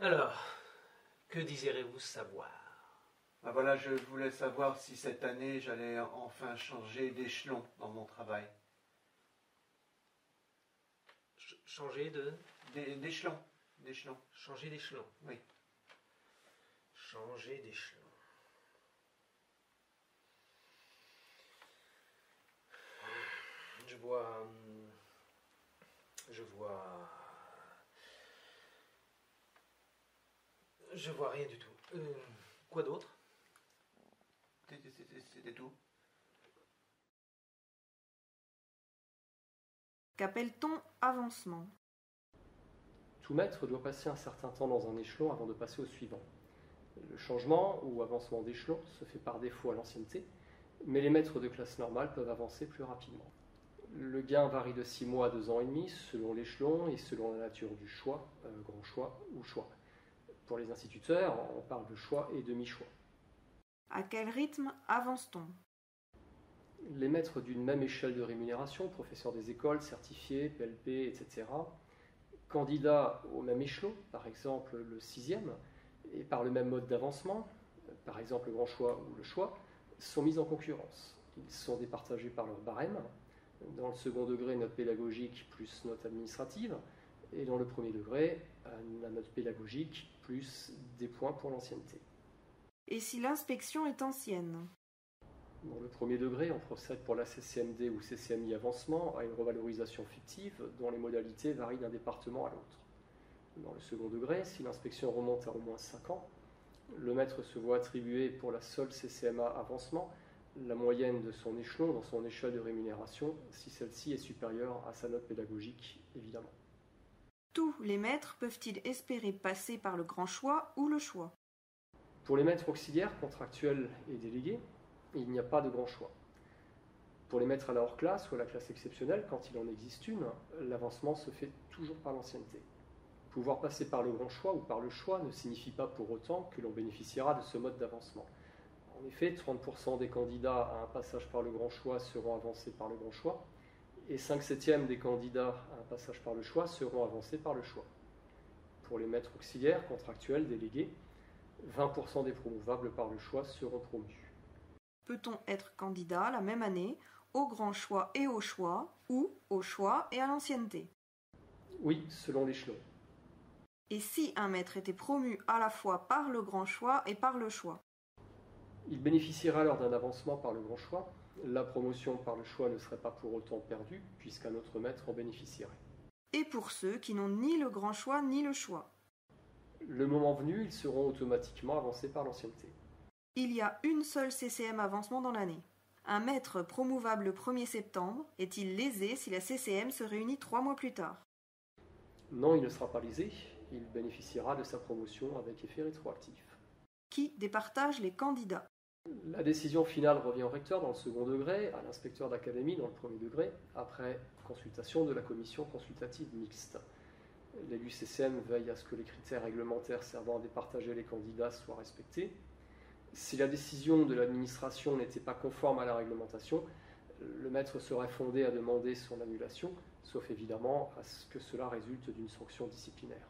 Alors, que désirez-vous savoir? Ben voilà, je voulais savoir si cette année j'allais enfin changer d'échelon dans mon travail. Changer de... D'échelon. Changer d'échelon. Oui. Changer d'échelon. Je vois rien du tout. Quoi d'autre? C'était tout. Qu'appelle-t-on avancement? Tout maître doit passer un certain temps dans un échelon avant de passer au suivant. Le changement ou avancement d'échelon se fait par défaut à l'ancienneté, mais les maîtres de classe normale peuvent avancer plus rapidement. Le gain varie de 6 mois à 2 ans et demi selon l'échelon et selon la nature du choix, grand choix ou choix. Pour les instituteurs, on parle de choix et demi-choix. À quel rythme avance-t-on? Les maîtres d'une même échelle de rémunération, professeurs des écoles, certifiés, PLP, etc., candidats au même échelon, par exemple le 6e, et par le même mode d'avancement, par exemple le grand choix ou le choix, sont mis en concurrence. Ils sont départagés par leur barème. Dans le second degré, note pédagogique plus note administrative, et dans le premier degré, la note pédagogique plus des points pour l'ancienneté. Et si l'inspection est ancienne? Dans le premier degré, on procède pour la CCMD ou CCMI avancement à une revalorisation fictive dont les modalités varient d'un département à l'autre. Dans le second degré, si l'inspection remonte à au moins 5 ans, le maître se voit attribuer pour la seule CCMA avancement la moyenne de son échelon dans son échelle de rémunération, si celle-ci est supérieure à sa note pédagogique, évidemment. Tous les maîtres peuvent-ils espérer passer par le grand choix ou le choix? Pour les maîtres auxiliaires, contractuels et délégués, il n'y a pas de grand choix. Pour les maîtres à la hors-classe ou à la classe exceptionnelle, quand il en existe une, l'avancement se fait toujours par l'ancienneté. Pouvoir passer par le grand choix ou par le choix ne signifie pas pour autant que l'on bénéficiera de ce mode d'avancement. En effet, 30% des candidats à un passage par le grand choix seront avancés par le grand choix, et 5/7 des candidats à un passage par le choix seront avancés par le choix. Pour les maîtres auxiliaires, contractuels, délégués, 20% des promouvables par le choix seront promus. Peut-on être candidat la même année au grand choix et au choix, ou au choix et à l'ancienneté? Oui, selon l'échelon. Et si un maître était promu à la fois par le grand choix et par le choix? Il bénéficiera alors d'un avancement par le grand choix. La promotion par le choix ne serait pas pour autant perdue, puisqu'un autre maître en bénéficierait. Et pour ceux qui n'ont ni le grand choix ni le choix? Le moment venu, ils seront automatiquement avancés par l'ancienneté. Il y a une seule CCM avancement dans l'année. Un maître promouvable le 1er septembre est-il lésé si la CCM se réunit 3 mois plus tard? Non, il ne sera pas lésé. Il bénéficiera de sa promotion avec effet rétroactif. Qui départage les candidats? La décision finale revient au recteur dans le second degré, à l'inspecteur d'académie dans le premier degré, après consultation de la commission consultative mixte. L'élu CCM veille à ce que les critères réglementaires servant à départager les candidats soient respectés. Si la décision de l'administration n'était pas conforme à la réglementation, le maître serait fondé à demander son annulation, sauf évidemment à ce que cela résulte d'une sanction disciplinaire.